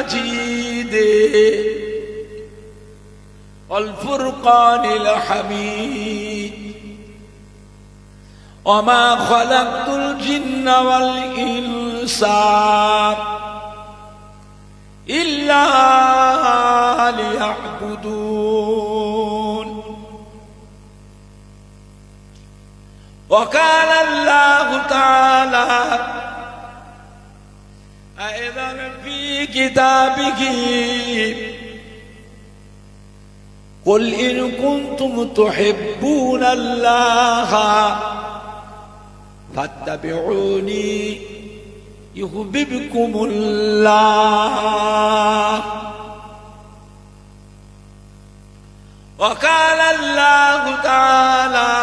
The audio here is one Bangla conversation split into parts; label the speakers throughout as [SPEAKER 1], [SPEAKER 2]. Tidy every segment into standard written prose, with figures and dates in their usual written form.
[SPEAKER 1] المجيد والفرقان الحميد وما خلقت الجن والإنس إلا ليعبدون. وقال الله تعالى أيضا في كتابه قل إن كنتم تحبون الله فاتبعوني يحببكم الله. وقال الله تعالى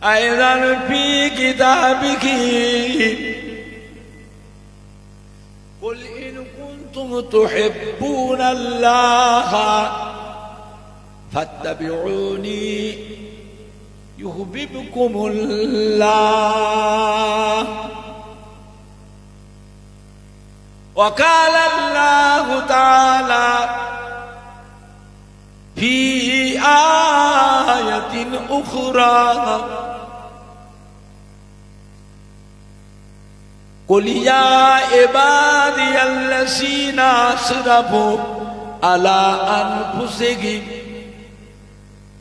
[SPEAKER 1] أيضا في كتابه قل إن كنتم تحبون الله فاتبعوني يحببكم الله. وقال الله تعالى في آية أخرى قل يا عبادي الذين أسرفوا على أنفسهم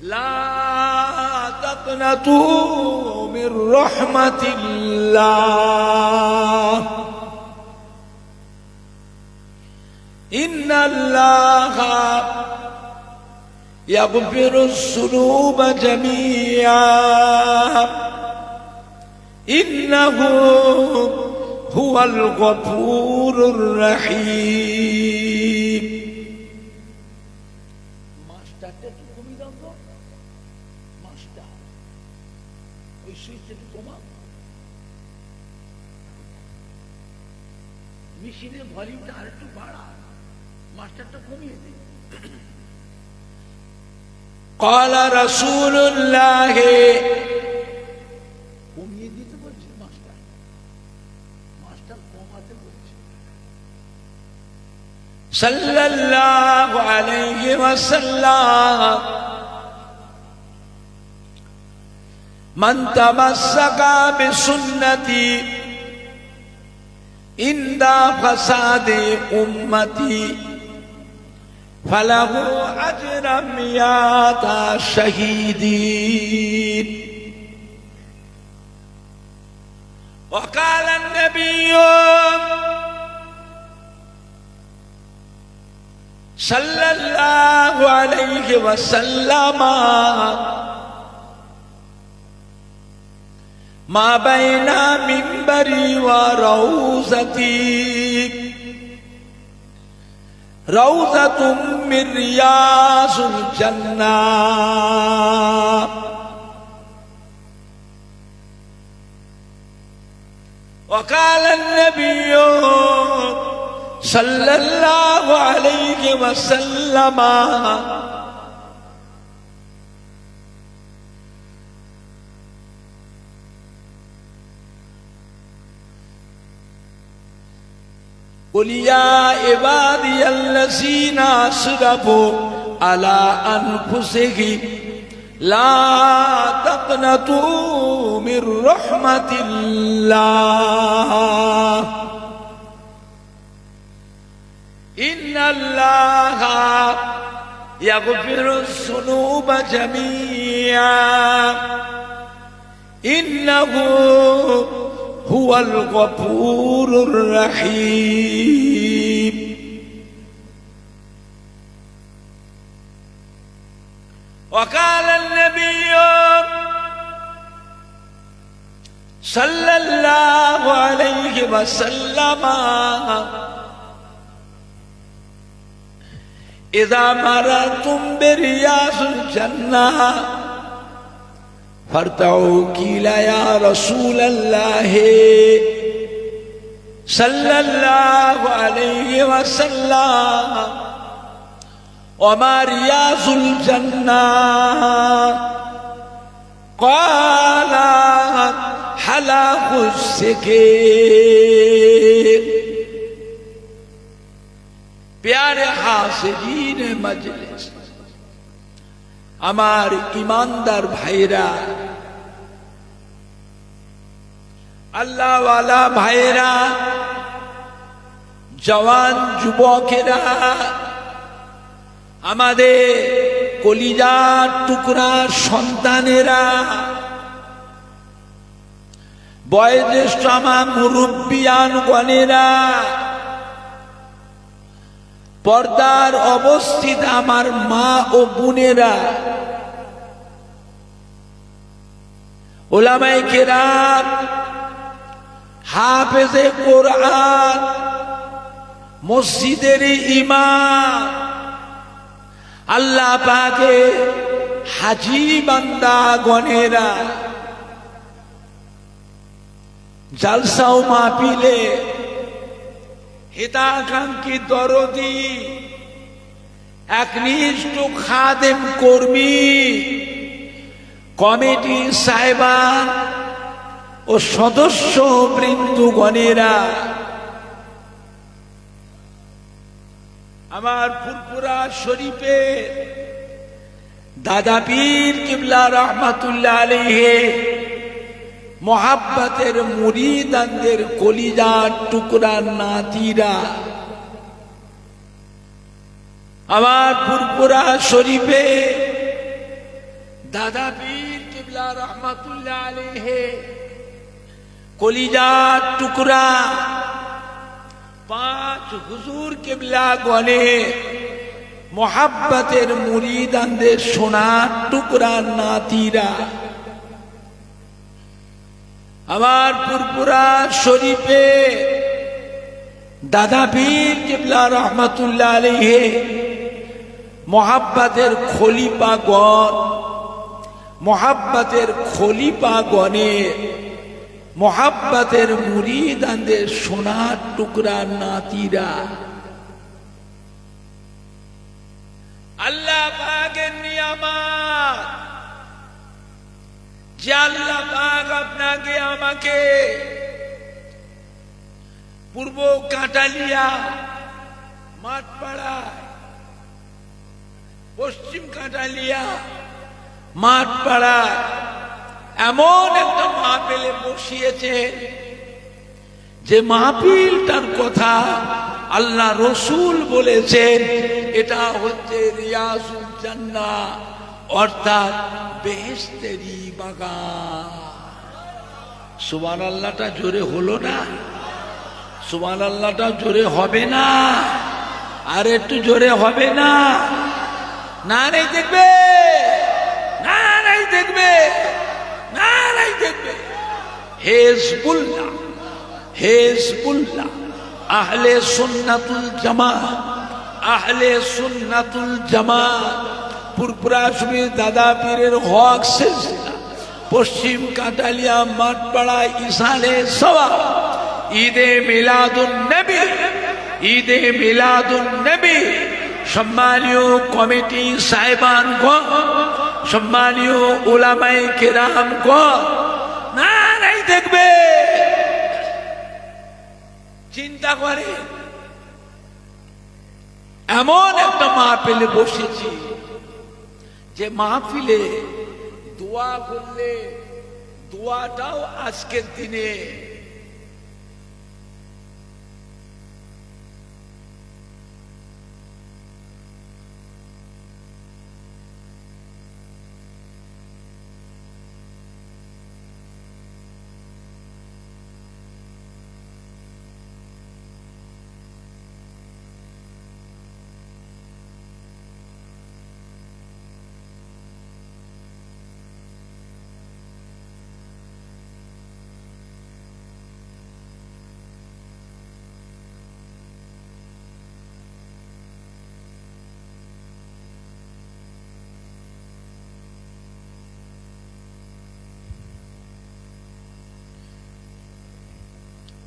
[SPEAKER 1] لا تقنطوا من رحمة الله إن الله يغفر الذنوب جميعا إنه هو الغفور الرحيم. মাস্টারটা একটু কমিয়ে দাও তো, মাস্টার ওই সুইচটা একটু কমা, মেশিনের ভলিউমটা আর একটু বাড়া, মাস্টারটা কমিয়ে দে। قال رسول الله কমিয়ে দিতে বলছে মাস্টার, মাস্টার কমাতে বলছে। সাল্লাল্লাহু আলাইহি ওয়াসাল্লাম মান তামাসসাকা বিসুন্নতি ইনদা ফাসাদি উম্মতি فله أجر مئات شهيدين. وقال النبي صلى الله عليه وسلم ما بين منبري وروضتي روضة من رياض الجنة. وقال النبي صلى الله عليه وسلم قل يا عبادي الذين أسرفوا على أنفسهم لا تقنطوا من رحمة الله إن الله يغفر الذنوب جميعا إنه هو الغفور الرحيم. وقال النبي صلى الله عليه وسلم إذا مررتم برياض الجنة فارتعوا قيل يا رسول الله صلى الله عليه وسلم وما رياض الجنة قال حلاق السكين হাসিরিন মজলিস। আমার ইমানদার ভাইরা, আল্লাহওয়ালা ভাইরা, জওয়ান যুবকেরা, আমাদের কলিজার টুকরা সন্তানেরা, বয়োজ্যেষ্ঠ আমার মুরব্বিয়ান গণেরা, পর্দার অবস্থিত আমার মা ও বোনেরা, উলামায়ে কেরাম, হাফেজে কোরআন, মসজিদের ইমাম, আল্লাহ পাকে হাজী বান্দা গণেরা, জালসা ও মাহফিলে হিতাকাঙ্ক্ষী দরদি একনিষ্ঠ খাদেম কর্মী, কমিটি সাহেবান ও সদস্য বৃন্দগণেরা, আমার ফুরফুরা শরীফে দাদা পীর কিবলা রহমাতুল্লাহ আলাইহি মোহাব্বতের মুরিদানদের কলিজার টুকরা নাতিরা, আমার ফুরফুরা শরীফে দাদা পীর কিবলা রহমাতুল্লাহ আলাইহি কলিজার টুকরা পাঁচ হুজুর কিবলা গণে মোহাব্বতের মুরিদানদের সোনার টুকরা নাতিরা, আমার ফুরফুরা শরীফে দাদা পীর কিবলা রহমাতুল্লাহ আলাইহি মোহাব্বতের খলিফাগণ, মোহাব্বতের খলিফাগণে মোহাব্বতের মুরিদানদের সোনার টুকরা নাতিরা, আল্লাহ পাকের নিয়ামত যে আল্লাহ পাক আপনাকে আমাকে পূর্ব কাঁটালিয়া মাঠপাড়া, পশ্চিম কাঁটালিয়া মাঠপাড়া এমন একটা মাহফিলে বসিয়েছে যে মাহফিলটার কথা আল্লাহ রসুল বলেছেন এটা হচ্ছে রিয়াজুল জান্নাহ, অর্থাৎ বেহেশতেরই বাগান। সুবহানাল্লাহটা জোরে হলো না? সুবহানাল্লাহটা জোরে হবে না? আর একটু জোরে হবে না? না নাই দেখবে, না নাই দেখবে, না নাই দেখবে। হিজবুল্লাহ, হিজবুল্লাহ, আহলে সুন্নাতুল জামাত, আহলে সুন্নাতুল জামাত, ফুরফুরা শরীফ দাদা পীরের হক সিলসিলা, পশ্চিম কাঁটালিয়া মাঠপাড়া ইসালে সওয়াব, ঈদে মিলাদুন নবী, ঈদে মিলাদুন নবী, সম্মানীয় কমিটি সাহেবানগণ, সম্মানীয় উলামায়ে কেরামগণ, না নাই দেখবে। চিন্তা করে এমন একটা মাহফিলে বসেছি যে মাহফিলে দোয়া করলে দোয়াটাও আজকের দিনে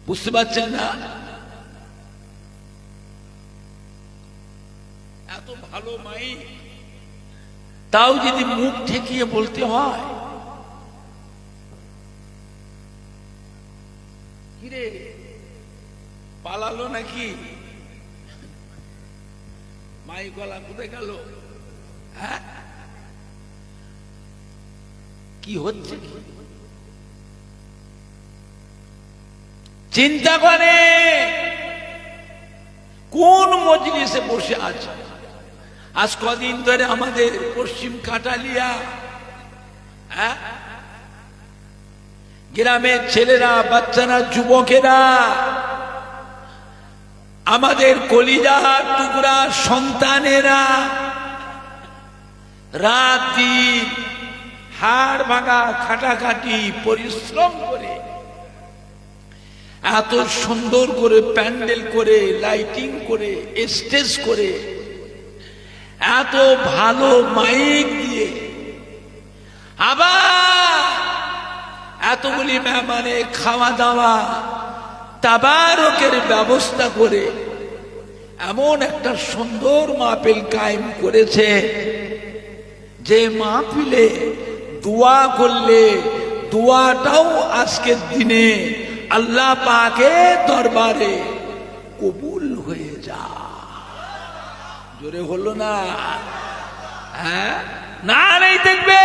[SPEAKER 1] বুঝতে পারছেন না? এত ভালো মাইক, তাও যদি মুখ ঠেকিয়ে বলতে হয়, কিরে পালালো নাকি? মাইকলা কোথায় গেল? হ্যাঁ, কি হচ্ছে? চিন্তা করে কোন মজলিসে বসে আছে। আজ কদিন ধরে আমাদের পশ্চিম কাটালিয়া গ্রামের ছেলেরা, বাচ্চারা, যুবকেরা, আমাদের কলিজার টুকরা সন্তানেরা রাত দিন হাড় ভাঙা খাটাখাটি পরিশ্রম করে এত সুন্দর করে প্যান্ডেল করে, লাইটিং করে, স্টেজ করে, এত ভালো মাইক দিয়ে, আবার এতগুলি মেহমানে খাওয়া দাওয়া তাবারকের ব্যবস্থা করে এমন একটা সুন্দর মাহফিল কায়েম করেছে যে মাহফিলে দোয়া করলে দোয়াটাও আজকের দিনে আল্লাহ পাকের দরবারে কবুল হয়ে যায়। জোরে হলো না? হ্যাঁ, না নেই দেখবে,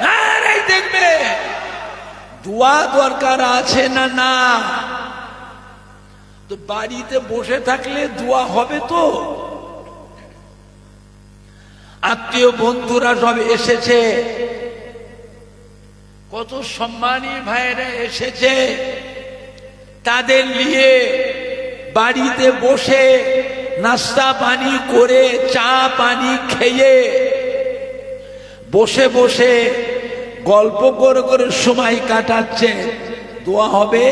[SPEAKER 1] না নেই দেখবে। দোয়া দরকার আছে না? না, তো বাড়িতে বসে থাকলে দোয়া হবে তো? আত্মীয় বন্ধুরা সব এসেছে, কত সম্মানী ভাইরা এসেছে, তাদের নিয়ে বাড়িতে বসে নাস্তা পানি করে, চা পানি খেয়ে, বসে বসে গল্প করে করে সময় কাটাচ্ছে। দোয়া হবে?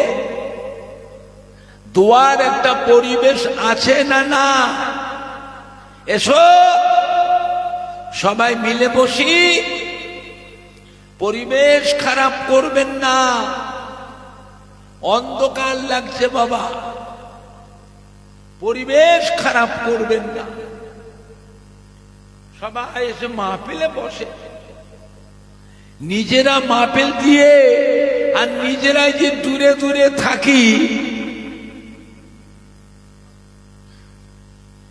[SPEAKER 1] দোয়ার একটা পরিবেশ আছে না? না, এসো সবাই মিলে বসি, পরিবেশ খারাপ করবেন না। অন্ধকার লাগছে বাবা, পরিবেশ খারাপ করবেন না। সবাই এসে মাহফিলে বসে, নিজেরা মাহফিল দিয়ে আর নিজেরাই যে দূরে দূরে থাকি,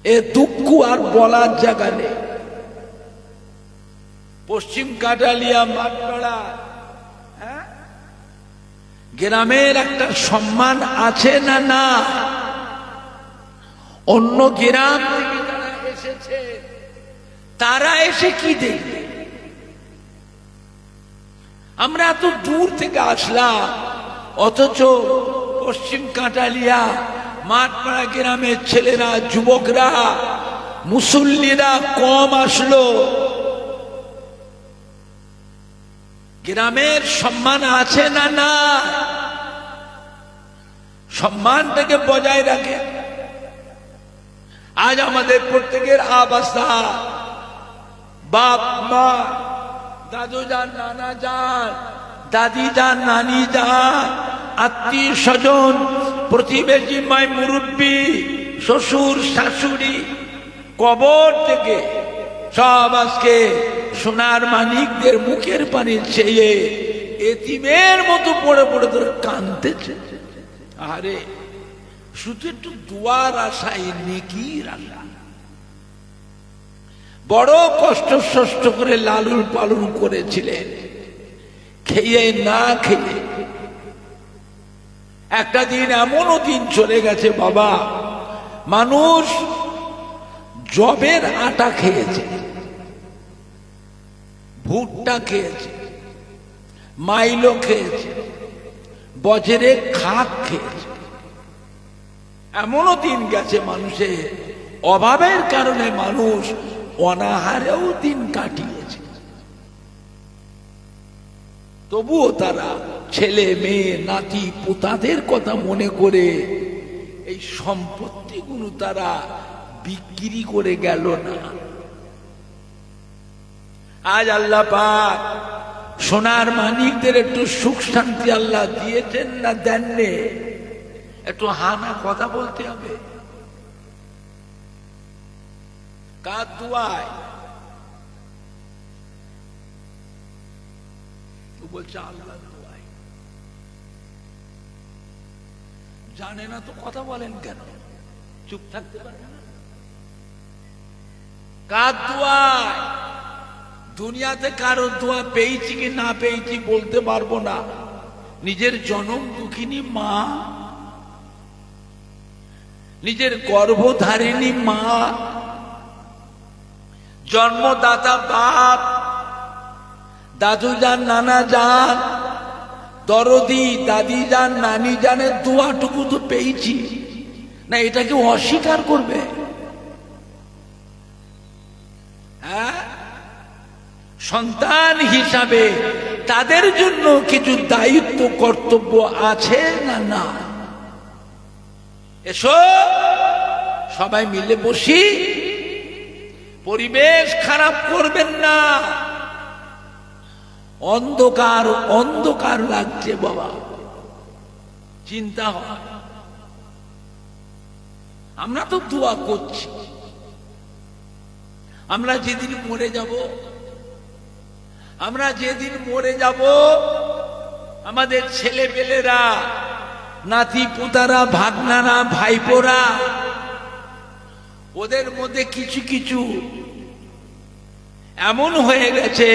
[SPEAKER 1] এ দুঃখ আর বলার জায়গা নেই। পশ্চিম কাটালিয়া মাঠপাড়া গ্রামের একটা সম্মান আছে না? না, অন্য গ্রাম থেকে যারা এসেছে তারা এসে কি দেখবে? আমরা এত দূর থেকে আসলাম, অথচ পশ্চিম কাটালিয়া মাঠপাড়া গ্রামের ছেলেরা, যুবকরা, মুসল্লিরা কম আসলো। গ্রামের সম্মান আছে না? না, সম্মানটাকে বজায় রাখে। আজ আমাদের প্রত্যেকের আবাসা, বাপ মা, দাদু যান, নানা যান, দাদি যান, নানি যান, আত্মীয় স্বজন, প্রতিবেশী, মাই মুরব্বী, শ্বশুর শাশুড়ি, কবর থেকে সব আজকে সোনার মানিকদের মুখের পানি চেয়ে এতিমের মতো পড়ে পড়ে ধরে কাঁদতেছে। আরে শুধু একটু দোয়ার আশায়, নেকির আশা। বড় কষ্ট করে লালন পালন করেছিলেন, খেয়ে না খেয়ে। একটা দিন এমনও দিন চলে গেছে বাবা, মানুষ জবের আটা খেয়েছে, ভুট্টা খেয়েছে, মাইলো খেয়েছে, বজরে খাক খেয়েছে। এমনও দিন গেছে মানুষের অভাবের কারণে মানুষ অনাহারেও দিন কাটিয়েছে। তবুও তারা ছেলে মেয়ে নাতি পোতাদের কথা মনে করে এই সম্পত্তিগুলো তারা বিক্রি করে গেল না। আজ আল্লাহ পাক সোনার মানিকদের একটু সুখ শান্তি আল্লাহ দিয়েছেন না দেননি? একটু হানা কথা বলতে হবে। কার দুয়ায়? বলছে আল্লাহ দুয়ায়। জানে না তো কথা বলেন কেন? চুপ থাকতে পারে না? কার দোয়ায়? দুনিয়াতে কারো দোয়া পেয়েছি কি না পেয়েছি বলতে পারবো না। নিজের জনম দুঃখিনী মা, নিজের গর্ভধারিণী মা, জন্মদাতা বাপ, দাদু যান, নানা যান, দরদি দাদি যান, নানি জানের দোয়াটুকু তো পেয়েছি না, এটাকে অস্বীকার করবে? হ্যাঁ, সন্তান হিসাবে তাদের জন্য কিছু দায়িত্ব কর্তব্য আছে না? না, এসো সবাই মিলে বসি, পরিবেশ খারাপ করবেন না। অন্ধকার অন্ধকার লাগছে বাবা, চিন্তা হয়। আমরা তো দোয়া করছি, আমরা যেদিন মরে যাব, আমরা যেদিন মরে যাব, আমাদের ছেলে পেলেরা, নাতি পুতারা, ভাগনারা, ভাইপোরা, ওদের মধ্যে কিছু কিছু এমন হয়ে গেছে,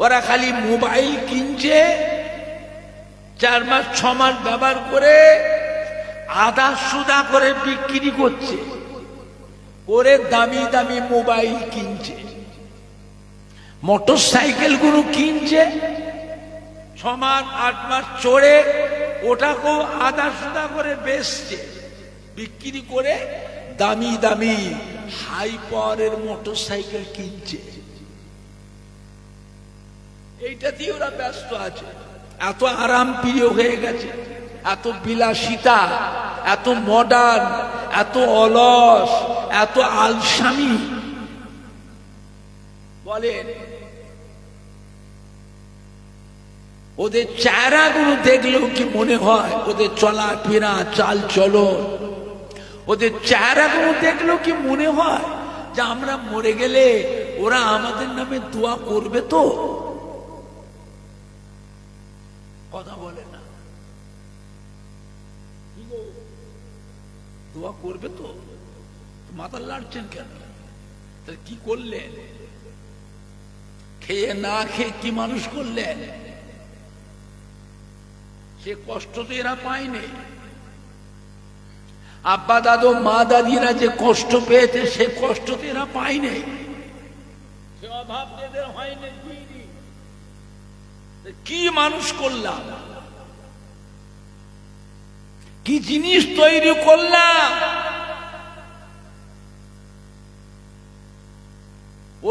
[SPEAKER 1] ওরা খালি মোবাইল কিনছে, 4 মাস 6 মাস ব্যবহার করে আধা সুদা করে বিক্রি করছে, করে দামি দামি মোবাইল কিনছে, মোটর সাইকেল গুলো কিনছে, 6 মাস 8 মাস চড়ে ওটাকেও আধা সুদা করে বেচছে, বিক্রি করে দামি দামি হাই পাওয়ারের মোটর সাইকেল কিনছে। এইটা দিয়ে ওরা ব্যস্ত আছে। এত আরাম প্রিয় হয়ে গেছে, এত বিলাসিতা, এত মডার্ন, এত অলস, এত আলসামি। বলেন, ওদের চেহারাগুলো দেখলেও কি মনে হয়, ওদের চলাফেরা, চাল চলন, ওদের চেহারাগুলো দেখলেও কি মনে হয় যে আমরা মরে গেলে ওরা আমাদের নামে দোয়া করবে তো? কথা বলে না, দোয়া করবে তো? মাথা লাড়ছেন কেন? তাহলে কি করলেন? খেয়ে না খেয়ে কি মানুষ করলেন? সে কষ্ট তো এরা পায়নি। আব্বা দাদু মা দাদিরা যে কষ্ট পেয়েছে সে কষ্ট তো এরা পায়নি, সে অভাব এদের হয়নি। কি মানুষ করলাম, কি জিনিস তৈরি করলাম?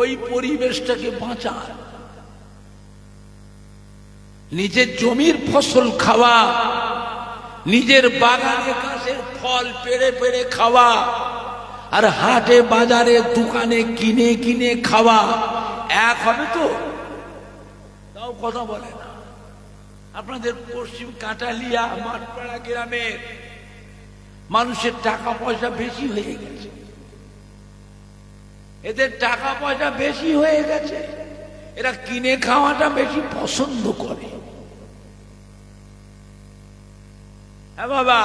[SPEAKER 1] ওই পরিবেশটাকে বাঁচান, নিজের জমির ফসল খাওয়া, নিজের বাগানে গাছের ফল পেড়ে পেড়ে খাওয়া, আর হাটে বাজারে দোকানে কিনে কিনে খাওয়া এক হবে তো? তাও কথা বলে না। আপনাদের পশ্চিম কাটালিয়া মাঠপাড়া গ্রামের মানুষের টাকা পয়সা বেশি হয়ে গেছে, এদের টাকা পয়সা বেশি হয়ে গেছে, এরা কিনে খাওয়াটা বেশি পছন্দ করে। হ্যাঁ বাবা,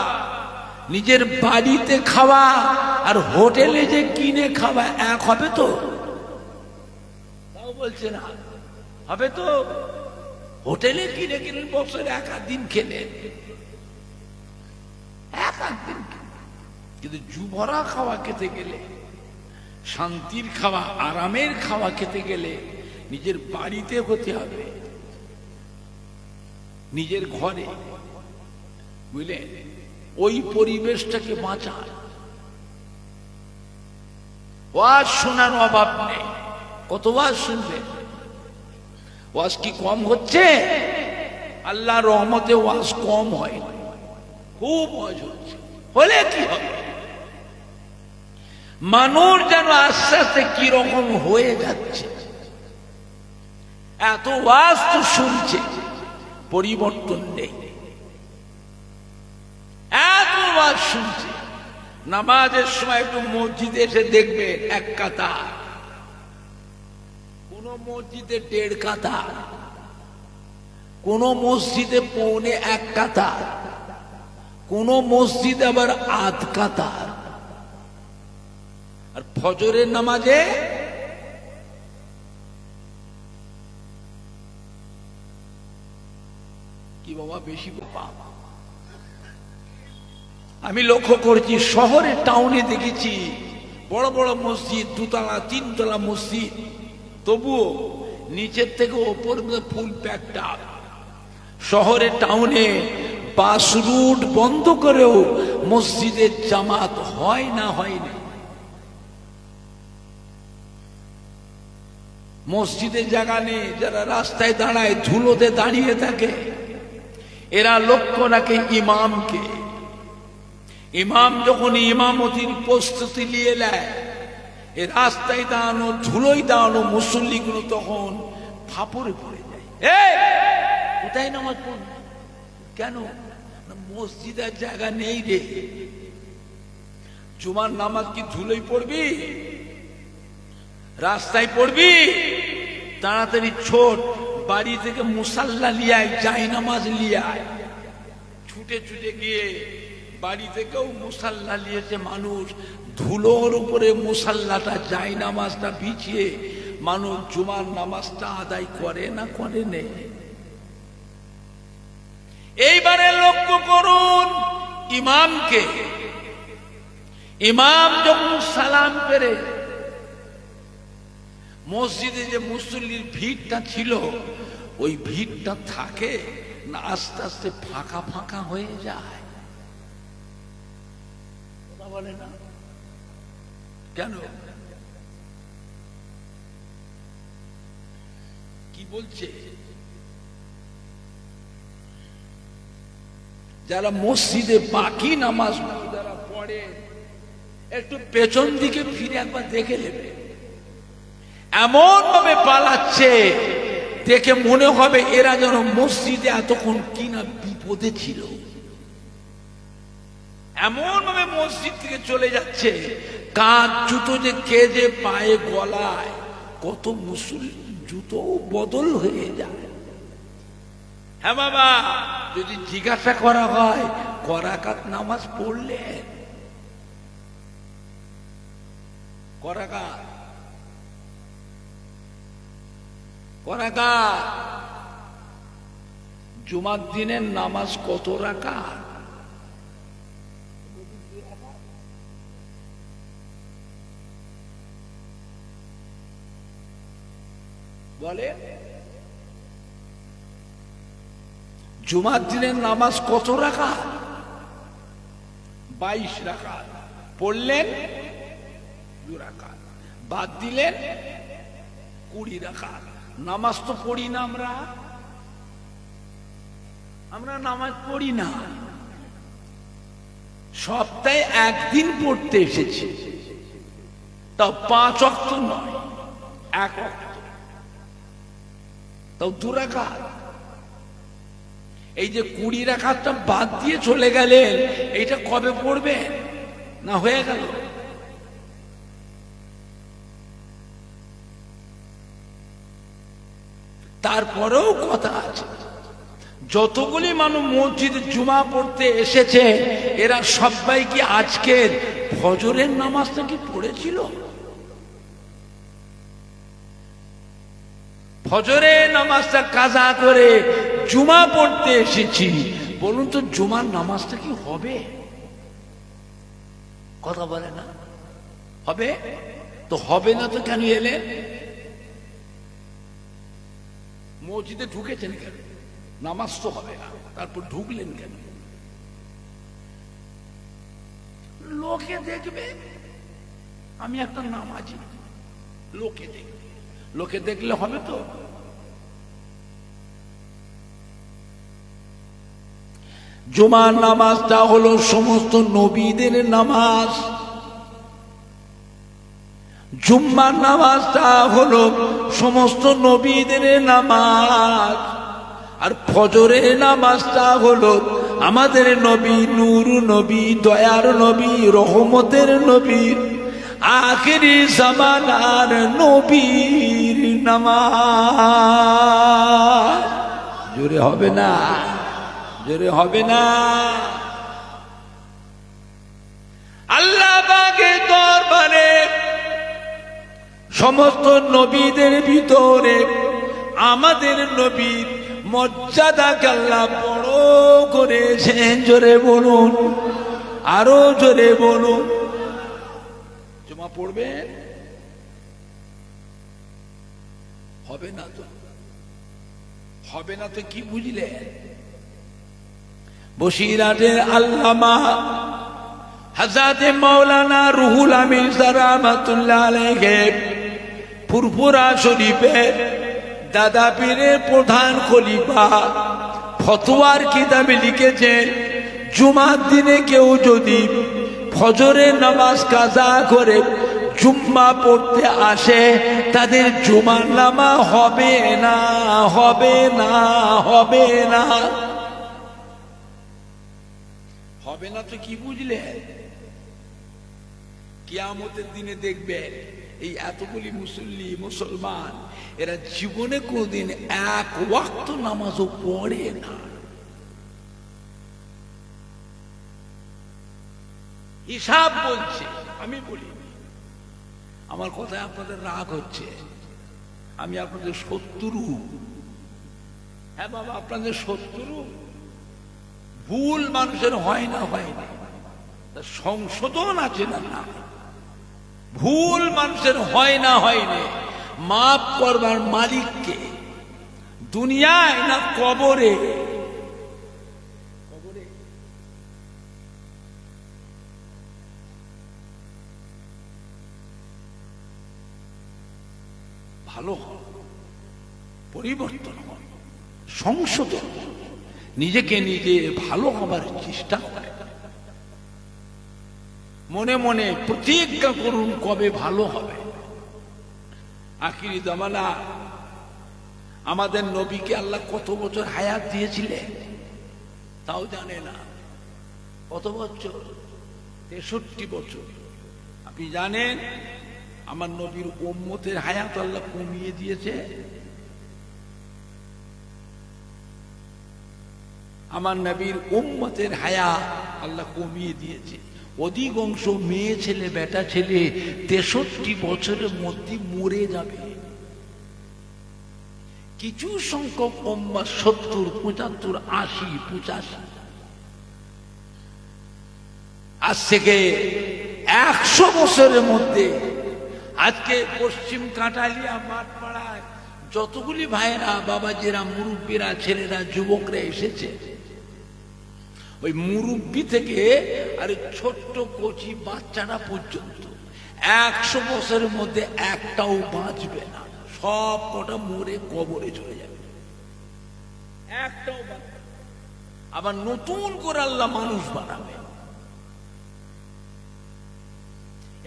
[SPEAKER 1] নিজের বাড়িতে খাওয়া আর হোটেলে যে কিনে খাওয়া এক হবে তো? তাও বলছে না, হবে তো? হোটেলে কিনে কিনে বছরে 1 দিন খেলে, 1 দিন, কিন্তু জুভরা খাওয়া খেতে গেলে, শান্তির খাওয়া, আরামের খাওয়া খেতে গেলে নিজের বাড়িতে হতে হবে, নিজের ঘরে, বুঝলেন? ওই পরিবেশটাকে বাঁচান। ওয়াজ শোনার অভাব নেই, কত ওয়াজ শুনবেন? ওয়াজ কি কম হচ্ছে? আল্লাহর রহমতে ওয়াজ কম হয়, খুব ওয়াজ হচ্ছে। হলে কি হবে? মানুষ যেন আস্তে আস্তে কিরকম হয়ে যাচ্ছে, এত ওয়াজ তো শুনছে, পরিবর্তন নেই। এত ওয়াজ শুনছে, নামাজের সময় একটু মসজিদে এসে দেখবে 1 কাতার, কোন মসজিদে 1.5 কাতার, কোন মসজিদে 1.25 কাতার, কোন মসজিদে আবার 1/2 কাতার। আর ফজরের নামাজে কি বাবা বেশি পাপ। আমি লক্ষ্য করেছি শহরে টাউনে দেখেছি বড় বড় মসজিদ, দুতলা তিনতলা মসজিদ, তবুও নিচের থেকে ওপর ফুল প্যাকটা। শহরে টাউনে বাস রুট বন্ধ করেও মসজিদের জামাত হয় না, হয় না। মসজিদের জায়গা নেই, যারা রাস্তায় দাঁড়ায় ধুলোতে দাঁড়িয়ে থাকে, এরা লক্ষ্য রাখে ইমামকে। ইমাম যখন ইমামতির প্রস্তুতি নিয়ে নেয়, এ রাস্তায় দাঁড়ানো ধুলোয় দাঁড়ানো মুসল্লিগুলো তখন ফাপড়ে পড়ে যায়। কোথায় নামাজ পড়বে? কেন? মসজিদের জায়গা নেই রে। জুমার নামাজ কি ধুলোয় পড়বি? রাস্তায় পড়বি? তাড়াতাড়ি ছোট বাড়ি থেকে মুসাল্লা লিয়ায়, জায় নামাজ লিয়ায়। ছুটে ছুটে গিয়ে বাড়ি থেকেও মুসাল্লা লিয়েছে মানুষ, ধুলোর উপরে মুসাল্লাটা জায় নামাজটা বিছিয়ে মানুষ জুমার নামাজটা আদায় করে না, করে নে। এইবারে লক্ষ্য করুন ইমামকে। ইমাম যখন সালাম পেরে মসজিদে যে মুসল্লির ভিড়টা ছিল, ওই ভিড়টা থাকে না আস্তে আস্তে ফাঁকা ফাঁকা হয়ে যায়? কথা বলে না কেন? কি বলছে? যারা মসজিদে বাকি নামাজ যারা পড়ে, একটু পেছন দিকে ফিরে একবার দেখে নেবে। এমন ভাবে পালাচ্ছে দেখে মনে হবে এরা যেন মসজিদে এতক্ষণ কিনা বিপদে ছিল। এমন ভাবে মসজিদ থেকে চলে যাচ্ছে, কাঁচ জুতো যে কে যে পায়ে গলায়, কত মুসলিম জুতো বদল হয়ে যায়। হ্যাঁ বাবা, যদি জিজ্ঞাসা করা হয় করাকাত নামাজ পড়লে, করাকাত করাকাত জুমার দিনের নামাজ কত রাকাত? বলে জুমার দিনের নামাজ কত রাকাত? 22 রাকাত। পড়লেন 2 রাকাত, বাদ দিলেন 20 রাকাত। নামাজ তো পড়ি না আমরা নামাজ পড়ি না। সপ্তাহে একদিন পড়তে এসেছি, তাও 5 ওয়াক্ত নয়, 1 ওয়াক্ত, তাও 2 রাকাত। এই যে 20 রাকাতটা বাদ দিয়ে চলে গেলেন, এইটা কবে পড়বে? না হয়ে গেল? তারপরেও কথা আছে, যতগুলি মানুষ মসজিদে জুমা পড়তে এসেছে, এরা সবাই কি আজকের ফজরের নামাজটা কি পড়েছিল? ফজরের নামাজটা কাজা করে জুমা পড়তে এসেছি, বলুন তো জুমার নামাজটা কি হবে? কথা বলে না? হবে তো? হবে না তো কেন এলেন? মসজিদে ঢুকেছেন কেন? নামাজ তো হবে না, তারপর ঢুকলেন কেন? লোকে দেখবে আমি একটা নামাজি, লোকে দেখবে। লোকে দেখলে হবে তো? জুমার নামাজটা হলো সমস্ত নবীদের নামাজ। জুম্মার নামাজটা হলো সমস্ত নবীদের নামাজ। আর ফজরের নামাজটা হলো আমাদের নবী, নূর নবী, দয়ার নবী, রহমতের নবী, আখিরি জামানার নবীর নামাজ। জোরে হবে না? জোরে হবে না? আল্লাহ পাকের দরবারে সমস্ত নবীদের ভিতরে আমাদের নবীর মর্যাদাকে আল্লাহ বড় করেছেন। জোরে বলুন, আরো জোরে বলুন। জমা পড়বেন? হবে না তো, হবে না তো কি বুঝলেন? বসিরহাটের আল্লামা হযরত মাওলানা রুহুল আমিন রাহমাতুল্লাহ আলাইহি ফুরফুরা শরীফের দাদা পীরের প্রধান খলিফা ফতোয়ার কিতাবে লিখেছেন, জুমার দিনে কেউ যদি ফজরের নামাজ কাজা করে জুম্মা পড়তে আসে, তাদের জুমার নামাজ হবে না, হবে না, হবে না। হবে না তো কি বুঝলেন? কিয়ামতের দিনে দেখবেন এই এতগুলি মুসল্লি মুসলমান এরা জীবনে কোনদিন এক ওয়াক্ত নামাজও পড়ে না। হিসাব বলছে, আমি বলি। আমার কথায় আপনাদের রাগ হচ্ছে, আমি আপনাদের শত্রু? হ্যাঁ বাবা, আপনাদের শত্রু। ভুল মানুষের হয় না, হয় না, সংশোধন আছে না না। ভুল মানুষের হয় না, হয় না। মাফ করবার মালিককে দুনিয়ায় না কবরে? কবরে ভালো হয়, পরিবর্তন হয়, সংশোধন, নিজেকে নিজে ভালো হবার চেষ্টা করে। মনে মনে প্রতিজ্ঞা করুন কবে ভালো হবে। আখিরি জামানা আমাদের নবীকে আল্লাহ কত বছর হায়াত দিয়েছিলেন তাও জানে না। কত বছর? 63 বছর। আপনি জানেন আমার নবীর উম্মতের হায়াত আল্লাহ কমিয়ে দিয়েছে। আমার নবীর উম্মতের হায়াত আল্লাহ কমিয়ে দিয়েছে। অধিকাংশ মেয়ে ছেলে বেটা ছেলে 63 বছরের মধ্যে মরে যাবে। কিছু সংখ্যক উম্মাহ 70, 75, 80, 85। আজ থেকে 100 বছরের মধ্যে আজকে পশ্চিম কাঁটালিয়া মাঠপাড়ায় যতগুলি ভাইয়েরা বাবাজিরা মুরব্বীরা ছেলেরা যুবকরা এসেছে, ওই মুরব্বী থেকে আর ছোট্ট কচি বাচ্চারা পর্যন্ত 100 বছরের মধ্যে একটাও বাঁচবে না। সব কটা মরে কবরে চলে যাবে, একটাও বাঁচবে। আবার নতুন করে আল্লাহ মানুষ বানাবে।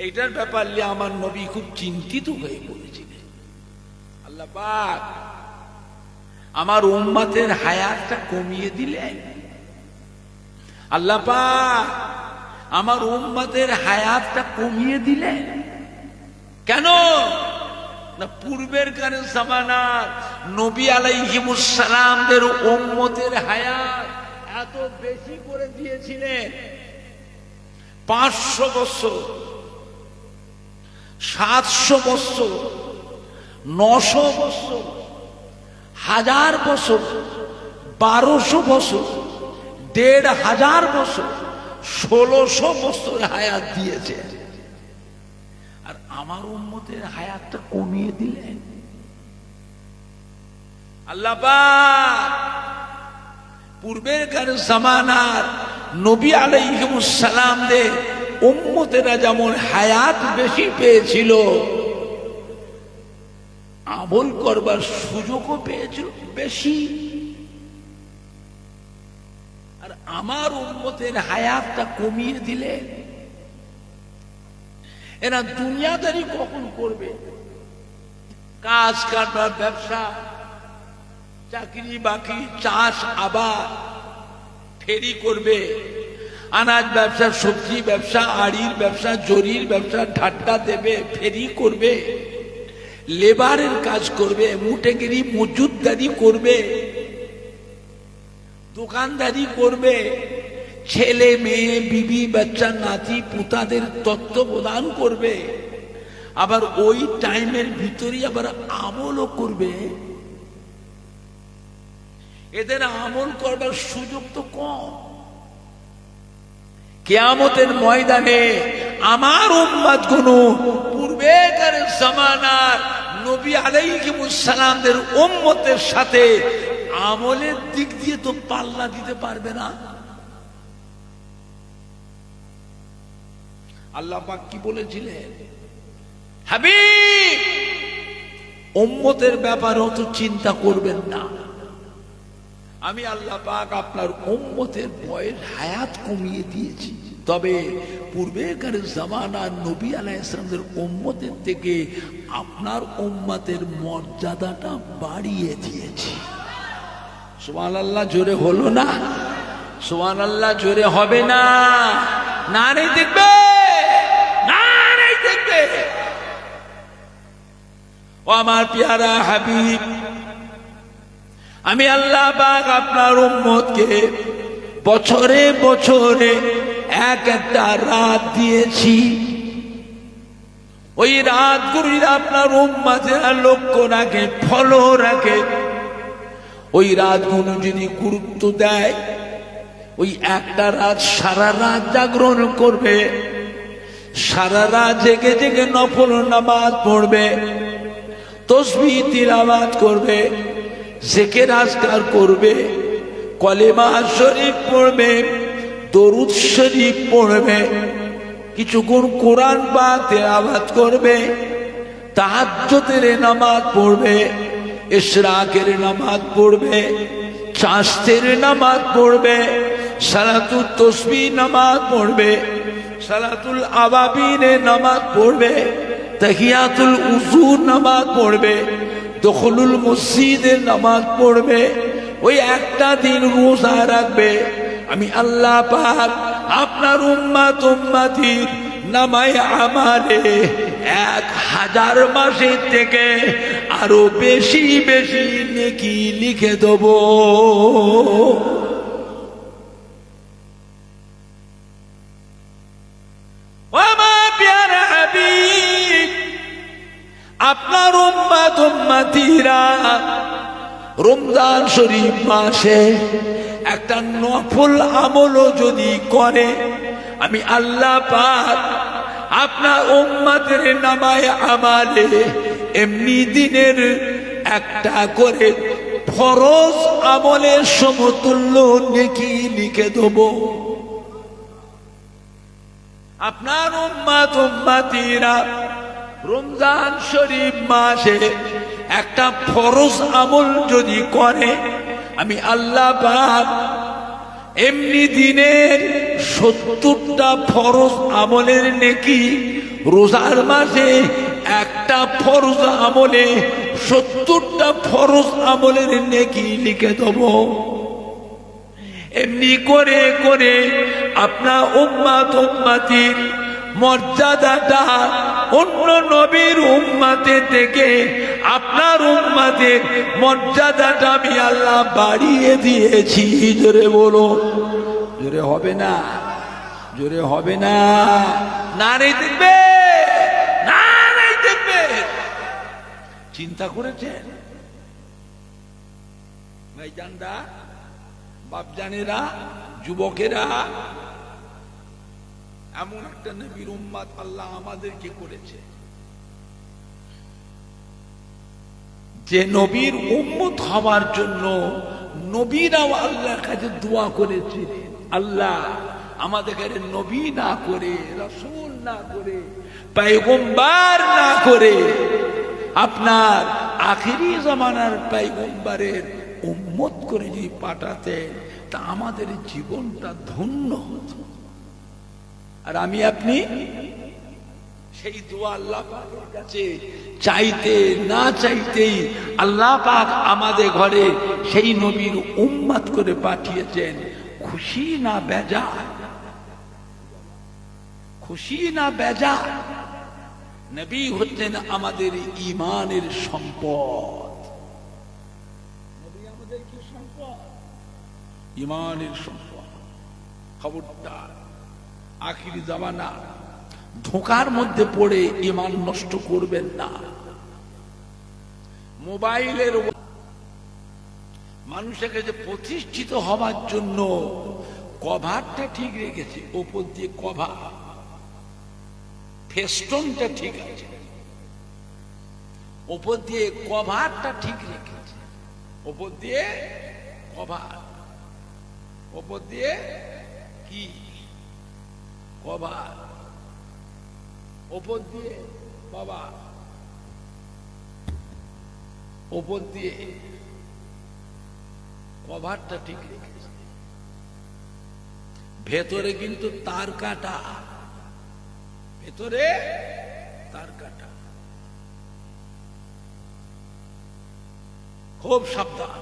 [SPEAKER 1] এইটার ব্যাপার নিয়ে আমার নবী খুব চিন্তিত হয়ে পড়েছিলেন। আল্লাহ পাক আমার উম্মতের হায়াতটা কমিয়ে দিলেন। আল্লাহ পাক আমার উম্মতের হায়াতটা কমিয়ে দিলেন কেন? না পূর্বের কারে জামানার নবী আলাইহিমুস সালামদের উম্মতের হায়াত এত বেশি করে দিয়েছিলেন। 500 বছর, 700 বছর, 900 বছর, 1000 বছর, 1200 বছর, 1500 বছর, 1600 বছর হায়াত দিয়েছে। আর আমার উম্মতের হায়াতটা কমিয়ে দিলেন আল্লাহ পাক। পূর্বের কার জামানার নবী আলাইহিমুস সালামদের উম্মতেরা যেমন হায়াত বেশি পেয়েছিল, আমল করবার সুযোগও পেয়েছিল বেশি। আর আমার উম্মতের হায়াতটা কমিয়ে দিলেন। এরা দুনিয়াদারি কখন করবে? কাজ কারবার, ব্যবসা, চাকরি বাকরি, চাষ আবাদ, ফেরি করবে, আনাজ ব্যবসা, সবজি ব্যবসা, আড়ির ব্যবসা, জরির ব্যবসা, ঠাট্টা দেবে, ফেরি করবে, লেবারের কাজ করবে, মুটেগিরি মজুদদারি করবে, দোকানদারি করবে, ছেলে মেয়ে বিবি বাচ্চা নাতি পুতাদের তত্ত্বাবধান করবে। আবার ওই টাইমের ভিতরেই আবার আমলও করবে। এদের আমল করবার সুযোগ তো কম। কিয়ামতের ময়দানে আমার উম্মত গুলো পূর্বেকার জামানার নবী আলাইহিস সালামদের উম্মতের সাথে আমলের দিক দিয়ে তো পাল্লা দিতে পারবে না। আল্লাহ পাক কি বলেছিলেন? হাবিব, উম্মতের ব্যাপারে অত চিন্তা করবেন না, আমি আল্লাহ পাক আপনার উম্মতের বয়স হায়াত কমিয়ে দিয়েছি, তবে পূর্বেকার জামানার নবী আলাইহিস সালামের উম্মতের থেকে আপনার উম্মতের মর্যাদাটা বাড়িয়ে দিয়েছি। সুবহানাল্লাহ জোরে হলো না? সুবহানাল্লাহ জোরে হবে না? নারে দেখবে, নারে দেখবে। ও আমার পেয়ারা হাবিব, আমি আল্লাহ পাক আপনার উম্মতকে বছরে বছরে এক একটা রাত দিয়েছি। ওই রাতগুলি আপনার উম্মতেরা লক্ষ্য রাখে, ফলো রাখে। ওই রাতগুলো যদি গুরুত্ব দেয়, ওই একটা রাত সারা রাত জাগরণ করবে, সারা রাত জেগে জেগে নফল নামাজ পড়বে, তাসবিহ তিলাওয়াত করবে, জিকির আজকার করবে, কলেমা শরীফ পড়বে, দরুদ শরীফ পড়বে, কিছুক্ষণ কোরআন পাক তিলাওয়াত করবে, তাহাজ্জুদের নামাজ পড়বে, ইশরাকের নামাজ পড়বে, চাঁদের নামাজ পড়বে, সালাতুত তাসবিহ নামাজ পড়বে, সালাতুল আওয়াবিনের নামাজ পড়বে, তাহিয়াতুল উযু নামাজ পড়বে, দখলুল মসজিদের নামাজ পড়বে, ওই একটা দিন রোজা রাখবে। আমি আল্লাহ পাক আপনার উম্মত উম্মতির নামায়ে আমালে 1000 মাসের থেকে আরো বেশি বেশি নেকি লিখে দেব। আপনার উম্মত উম্মতিরা রমজান শরীফ মাসে একটা নফল আমলও যদি করে, আমি আল্লাহ পাক আপনার উম্মতের নামায়ে আমালে এমনি দিনের একটা করে ফরজ আমলের সমতুল্য নেকি লিখে দেব। আপনার উম্মত উম্মতিরা রমজান শরীফ মাসে একটা ফরজ আমল যদি করে, আমি আল্লাহ পাক এমনি দিনের 70টা ফরজ আমলের নেকি, রোজার মাসে একটা ফরজ আমলে 70টা ফরজ আমলের নেকি লিখে দেব। এমনি করে করে আপনার উম্মত উম্মতির মর্যাদাটা অন্য নবীর উম্মতের থেকে আপনার উম্মতের মর্যাদাটা আমি আল্লাহ বাড়িয়ে দিয়েছি। জোরে বলো, জোরে হবে না? জোরে হবে না? নারে দেখবে, নারে দেখবে। চিন্তা করেছেন ভাইজানরা, বাপজানেরা, যুবকেরা? এমন একটা নবীর উম্মত আল্লাহ আমাদেরকে করেছে, যে নবীর উম্মত হওয়ার জন্য নবীরাও আল্লাহর কাছে দোয়া করেছে, আল্লাহ আমাদের নবী না করে, রাসূল না করে, পয়গম্বর না করে আপনার আখিরি জামানার পয়গম্বরের উম্মত করে যদি পাঠাতেন, তা আমাদের জীবনটা ধন্য হতো। আর আমি আপনি সেই দোয়া আল্লাহ পাকের কাছে চাইতে না চাইতেই আল্লাহ পাক আমাদের ঘরে সেই নবীর উম্মত করে পাঠিয়েছেন। খুশি না বেজার? খুশি না বেজার? নবী হচ্ছেন আমাদের ঈমানের সম্পদ। নবী আমাদের কি সম্পদ? ঈমানের সম্পদ। খবরদার, আখিরি জামানা ধোঁকার মধ্যে পড়ে ঈমান নষ্ট করবেন না। মোবাইলের মানুষের কাছে প্রতিষ্ঠিত হবার জন্য কভারটা ঠিক রেখেছে, ওপর দিয়ে কভার, ফেস্টনটা ঠিক আছে, ওপর দিয়ে কভারটা ঠিক রেখেছে, ওপর দিয়ে কভার, ওপর দিয়ে কি কভার, ওপর দিয়ে বাবা, ওপর দিয়ে কভারটা ঠিক রেখেছে, ভেতরে কিন্তু তার কাটা, ভেতরে তার কাটা, খুব সাবধান।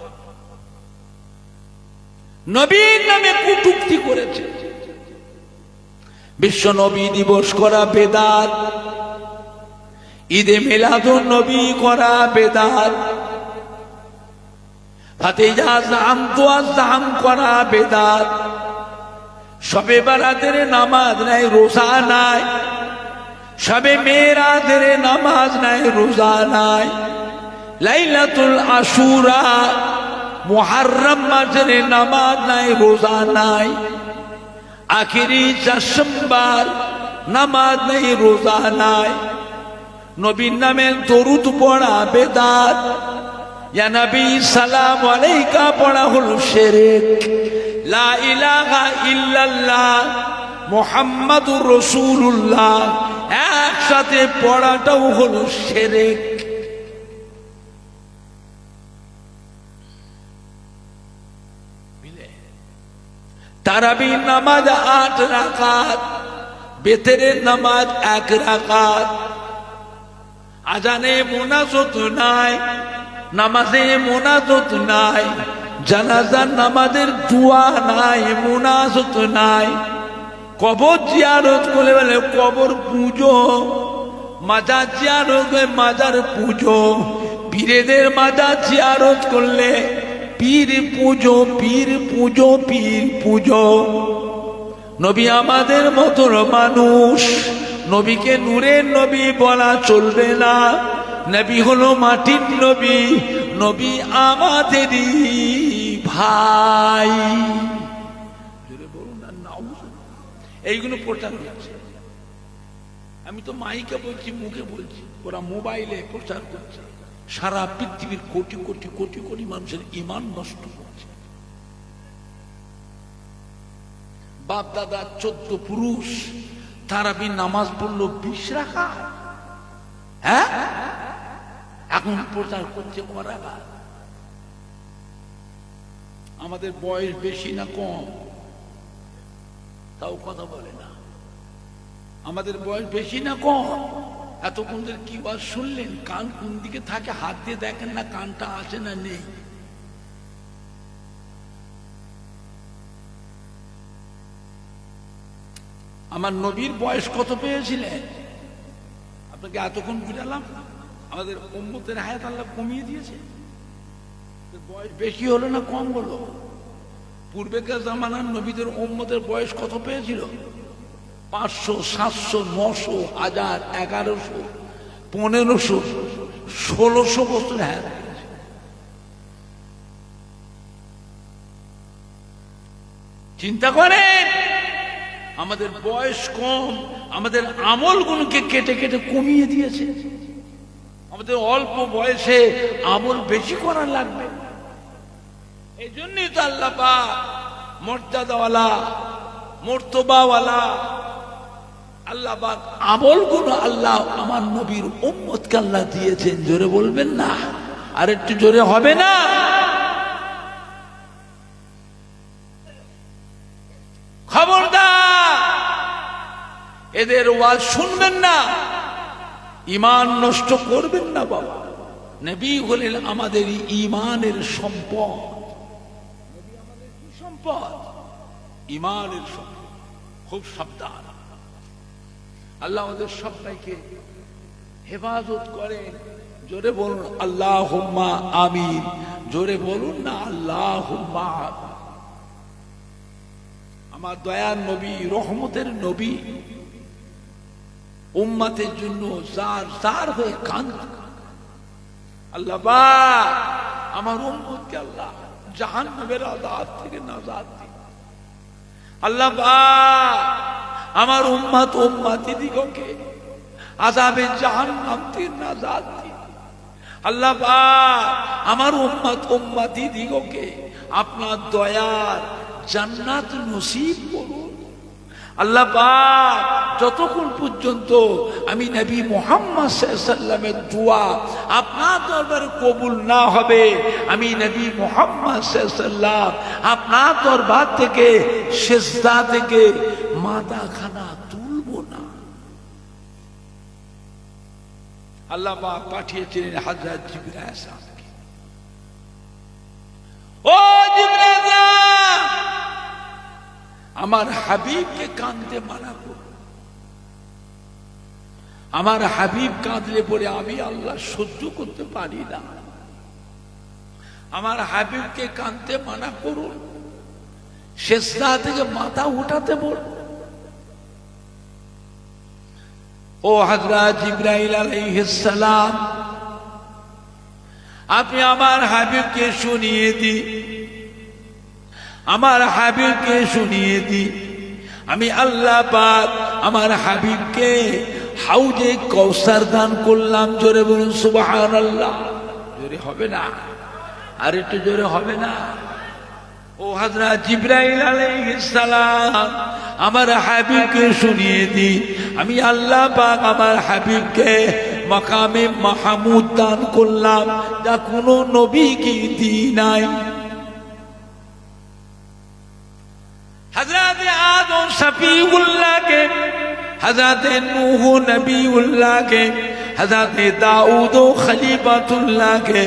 [SPEAKER 1] নবীর নামে কটূক্তি করেছে, বিশ্ব নবী দিবস করা বেদাত, ঈদে মিলাদুন নবী করা বেদাত, ফাতিহা জাম দোয়া জাম করা বেদাত, শবে বারাতের নামাজ নাই রোজা নাই, শবে মেরাজের নামাজ নাই রোজা নাই, লাইলাতুল আশুরা মুহররম মাসের নামাজ নাই রোজা নাই, আখিরি চারশম্বার নামাজ নাই রোজা নাই, নবীর নামে দরুদ পড়া বেদাত, ইয়া নবী সালাম আলাইকা পড়া হলো শিরক, লা ইলাহা ইল্লাল্লাহ মুহাম্মাদুর রাসূলুল্লাহ একসাথে পড়াটাও হলো শিরক। তারাবির নামাজ 8 রাকাত, বেতেরের নামাজ 1 রাকাত, আজানে মুনাজাত নাই, নামাজে মুনাজাত নাই, জানাজার নামাজের দোয়া নাই, মুনাজাত নাই, কবর জিয়ারত করলে বলে কবর পুজো, মাজার জিয়ারত করলে মাজার পুজো, পীরেদের মাজার জিয়ারত করলে পীর পুজো, পীর পুজো, পীর পুজো। নবী আমাদের মতো মানুষ, নবীকে নূরের নবী বলা চলবে না, নবী হলো মাটির নবী, নবী আমাদেরই ভাই। বলুন না, এইগুলো প্রচার হচ্ছে, আমি তো মাইকে বলছি, মুখে বলছি, ওরা মোবাইলে প্রচার করছে, সারা পৃথিবীর কোটি কোটি কোটি কোটি মানুষের ঈমান নষ্ট করছে। বাপ দাদা 14 পুরুষ তারাবি নামাজ পড়লো 20 রাকাত, হ্যাঁ এখন প্রচার করছে করাবার। আমাদের বয়স বেশি না কম তাও কথা বলে না, আমাদের বয়স বেশি না কম, এতক্ষণ কি বাস শুনলেন? কান কোন দিকে থাকে হাত দিয়ে দেখেন না, কানটা আছে না নেই। আমার নবীর বয়স কত পেয়েছিলেন আপনাকে এতক্ষণ বুঝালাম। আমাদের উম্মতের হায়াত আল্লাহ কমিয়ে দিয়েছে, বয়স বেশি হলো না কম হলো? পূর্বেকার জামানার নবীদের উম্মতের বয়স কত পেয়েছিল? 500, 700, 900, 1000, 1100, 1500, 1600 বছর হায়াত। চিন্তা করেন, আমাদের বয়স কম, আমাদের আমলগুলোকে কেটে কেটে কমিয়ে দিয়েছে। আমাদের অল্প বয়সে আমল বেশি করা লাগবে। এই জন্যই তো আল্লাহ পাক মর্যাদাওয়ালা, মর্তবাওয়ালা আল্লাহ পাক আমলগুলো আল্লাহ আমার নবীর উম্মতকে আল্লাহ দিয়েছেন। জোরে বলবেন না? আর একটু জোরে হবে না? খবরদার, এদের ওয়াজ শুনবেন না, ঈমান নষ্ট করবেন না বাবা। নবী হলেন আমাদের ঈমানের সম্পদ। নবী আমাদের কি সম্পদ? ঈমানের সম্পদ। খুব সাবধান। আল্লাহ আমাদের সবাইকে হেফাজত করেন। জোরে বলুন আল্লাহুম্মা আমিন। জোরে বলুন না আল্লাহুম্মা। আমার দয়ার নবী, রহমতের নবী, উম্মতের জন্য জার জার হয়ে কাঁদে। আল্লাহ পাক আমার উম্মতকে আল্লাহ জাহান্নামের আযাব থেকে নাজাত দিন। আল্লাহ পাক আমার উম্মত উম্মতি দিগকে আযাবে জাহান্নাম থেকে নাজাত দিন। আল্লাহ পাক আমার উম্মত উম্মতি দিগকে আপনার দয়ার জান্নাত নসিব করুন। আল্লাহ পাক যতক্ষণ পর্যন্ত আমি নবী মুহাম্মদ সাল্লাল্লাহু আলাইহি ওয়াসাল্লামের দোয়া আপনার দরবারে কবুল না হবে, আমি নবী মুহাম্মদ সাল্লাল্লাহু আলাইহি ওয়াসাল্লাম আপনার দরবার থেকে সিজদা থেকে মাথাখানা তুলব না। আল্লাহ পাক পাঠিয়েছিলেন হযরত জিবরাইল সাহেবকে। ও জিবরাইল, আমার হাবিবকে কাঁদতে মানা করো। আমার হাবিব কাঁদলে পরে আমি আল্লাহ সহ্য করতে পারি না। আমার হাবিবকে কাঁদতে মানা করুন, সিজদা থেকে মাথা উঠাতে বলুন। ও হযরত জিবরাইল আলাইহিস সালাম, আপনি আমার হাবিবকে শুনিয়ে দিন, আমার হাবিবকে শুনিয়ে দি, আমি আল্লাহ পাক আমার হাবিবকে হাউজে কাউসার দান করলাম। জোরে বলুন সুবহানাল্লাহ। জোরে হবে না? আর একটু জোরে হবে না? ও হযরত জিবরাইল আলাইহিস সালাম, আমার হাবিবকে শুনিয়ে দি, আমি আল্লাহ পাক আমার হাবিবকে মাকামে মাহমুদ দান করলাম, যা কোনো নবীকে দি নাই। हजरत आदम शफीउल्लाह के, हजरत नूह नबीउल्लाह के, हजरत दाऊद खलीफतुल्लाह के,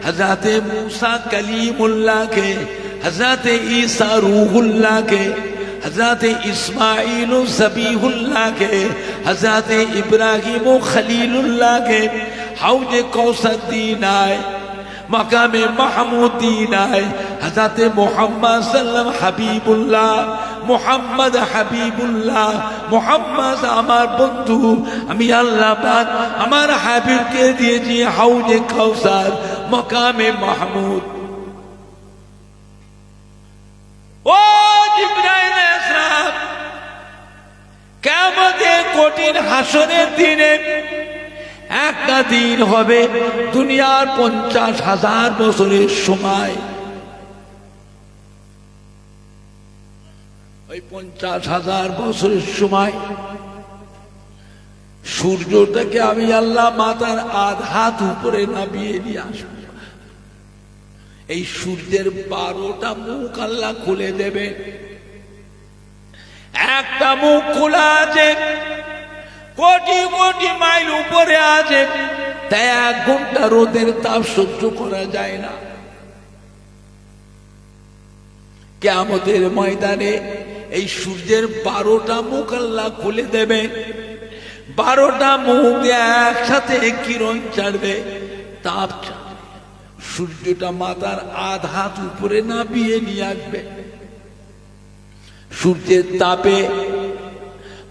[SPEAKER 1] हजरत मूसा कलीमुल्लाह के, हजरत ईसा रूहुल्लाह के, हजरत इस्माइल ज़बीहुल्लाह के, हजरत इब्राहिम खलीलुल्लाह के हौज कौसर दीन आए, मकामे महमूद दीन आए। हजरत मोहम्मद सल्लम হাবিবুল্লাহ, মোহাম্মদ হাবিবুল্লাহ, মোহাম্মদ আমার বন্ধু, আমি আল্লাহ পাক আমার হাবিবকে দিয়েছি হাউজে কাউসার, মকামে মাহমুদ। ও জিবরাইল আলাইহিস সালাম, কিয়ামতের কঠিন হাসরের দিনে একটা দিন হবে দুনিয়ার 50,000 বছরের সময়। ওই 50,000 বছরের সময় সূর্যটাকে আমি আল্লাহ মাথার আধ উপরে নামিয়ে নিয়ে আসবো। এই সূর্যের 12টা মুখ আল্লাহ খুলে দেবে। একটা মুখ খোলা আছে, কোটি কোটি মাইল উপরে আছে, তাই 1 ঘন্টা রোদের তাপ সহ্য করা যায় না। কিয়ামতের ময়দানে এই সূর্যের 12টা মুখ আল্লাহ খুলে দেবে। 12টা মুখ দিয়ে একসাথে কিরণ ছাড়বে, তাপ ছাড়বে, সূর্যটা মাথার আধ হাত উপরে নামিয়ে নিয়ে আসবে। সূর্যের তাপে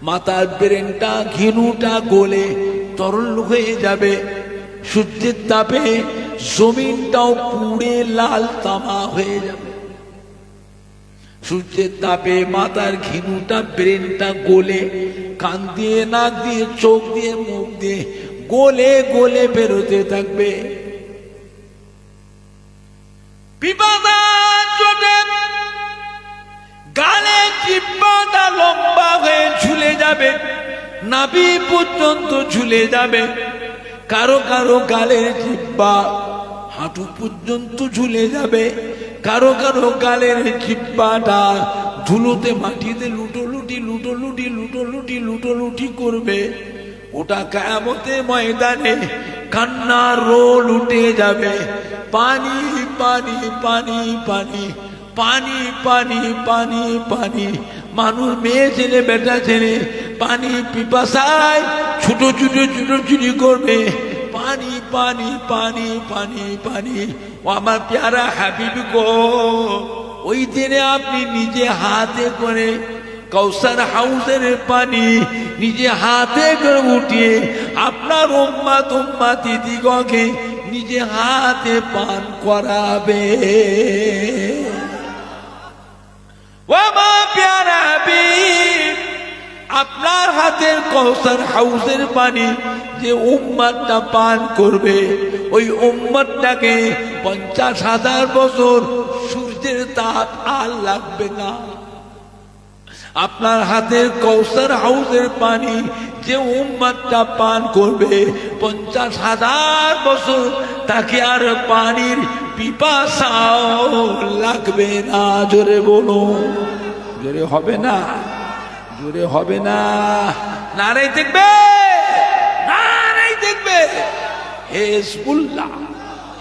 [SPEAKER 1] মাথার ব্রেনটা ঘিনুটা গলে তরল হয়ে যাবে। সূর্যের তাপে জমিনটাও পুড়ে লাল তামা হয়ে যাবে। সূর্যের তাপে মাথার ঘিনুটা ব্রেনটা গলে কান দিয়ে নাক দিয়ে চোখ দিয়ে মুখ দিয়ে গলে গলে বেরোতে থাকবে। পিপাসা চোটে গালে জিহ্বাটা লম্বা হয়ে ঝুলে যাবে, নাভি পর্যন্ত ঝুলে যাবে। কারো কারো গালের জিহ্বা হাঁটু পর্যন্ত ঝুলে যাবে। কারো কারো গালের জিহ্বাটা ধুলোতে মাটিতে লুটোলুটি লুটোলুটি লুটোলুটি লুটোলুটি করবে। ওটা কিয়ামতের ময়দানে কান্নার রোল উঠে যাবে। পানি পানি পানি পানি পানি পানি পানি পানি, মানুষ মেয়ে ছেলে বেটা ছেলে পানি পিপাসায় ছুটোছুটি ছুটোছুটি করবে। পানি পানি পানি পানি পানি। ও আমার প্যারা হাবিব গো, ওই দিনে আপনি নিজে হাতে করে কৌসার হাউসের পানি নিজে হাতে করে উঠিয়ে আপনার উম্মতি দিগকে নিজে হাতে পান করাবে। ও মা প্যারা হাবিব, আপনার হাতের কৌসার হাউসের পানি যে উম্মতটা পান করবে, ওই উম্মতটাকে 50,000 বছর সূর্যের তাপ আর লাগবে না। আপনার হাতের কৌসার হাউসের পানি যে উম্মতটা পান করবে, 50,000 বছর তাকে আর পানির পিপাসাও লাগবে না। জোরে বলুন, জোরে হবে না, জোরে হবে না। নারাই দেখবে, নারাই দেখবে। হিজবুল্লাহ,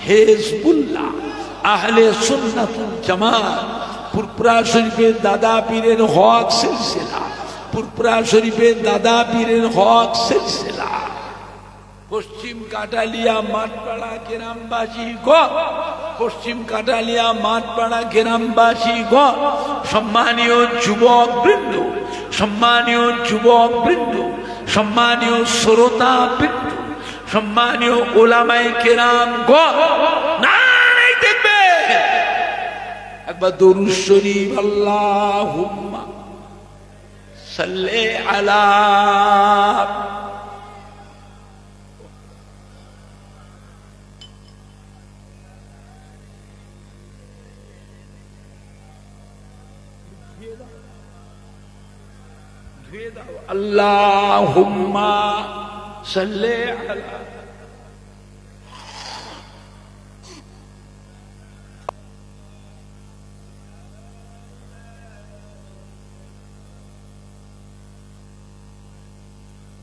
[SPEAKER 1] হিজবুল্লাহ, আহলে সুন্নাতুল জামাত, পুরপুরা শরীফের দাদা পীরের হক সিলসিলা, পুরপুরা শরীফের দাদা পীরের হক সিলসিলা। পশ্চিম কাটালিয়া মাঠপাড়া গ্রামবাসী গো, পশ্চিম কাটালিয়া মাঠপাড়া গ্রামবাসী গো, সম্মানীয় যুবক বৃন্দ, সম্মানীয় যুবক বৃন্দ, সম্মানীয় শ্রোতা বৃন্দ, সম্মানীয় ওলামায়ে কেরাম গো, নারায়ে তাকবীর। একবার দরুদ শরীফ আল্লাহুম্মা সাল্লি আলা। আল্লাহুম্মা সাল্লি আলা।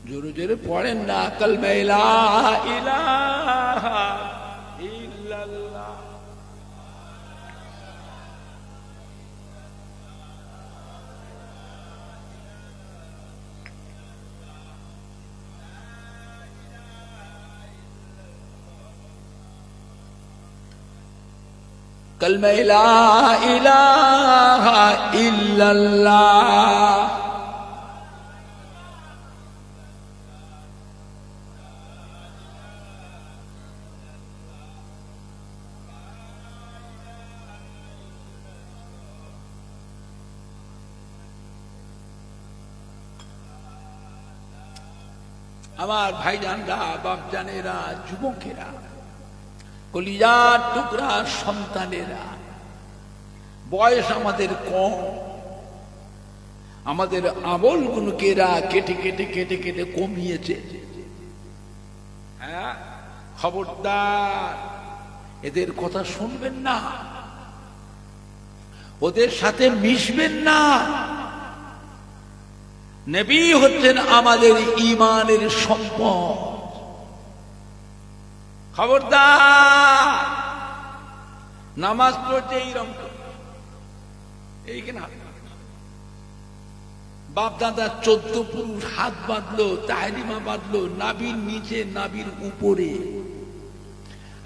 [SPEAKER 1] জোরে জোরে পড়েন না, কালমা লা ইলাহা ইল্লাল্লাহ। কালমা লা ইলাহা ইল্লাল্লাহ। আমার ভাইজানরা, বাপজানেরা, যুবকেরা, কলিজার টুকরা সন্তানেরা, বয়স আমাদের কম, আমাদের আমলগুলোকে এরা কেটে কেটে কেটে কেটে কমিয়েছে। হ্যাঁ, খবরদার, এদের কথা শুনবেন না, ওদের সাথে মিশবেন না। নবী হচ্ছেন আমাদের ঈমানের সম্পদ। খবরদার, নামাজ পড়তে এইরকম এইখানে বাপ দাদা 14 পুরুষ হাত বাঁধলো, তাহরিমা বাঁধলো, নাবির নিচে নাবির উপরে,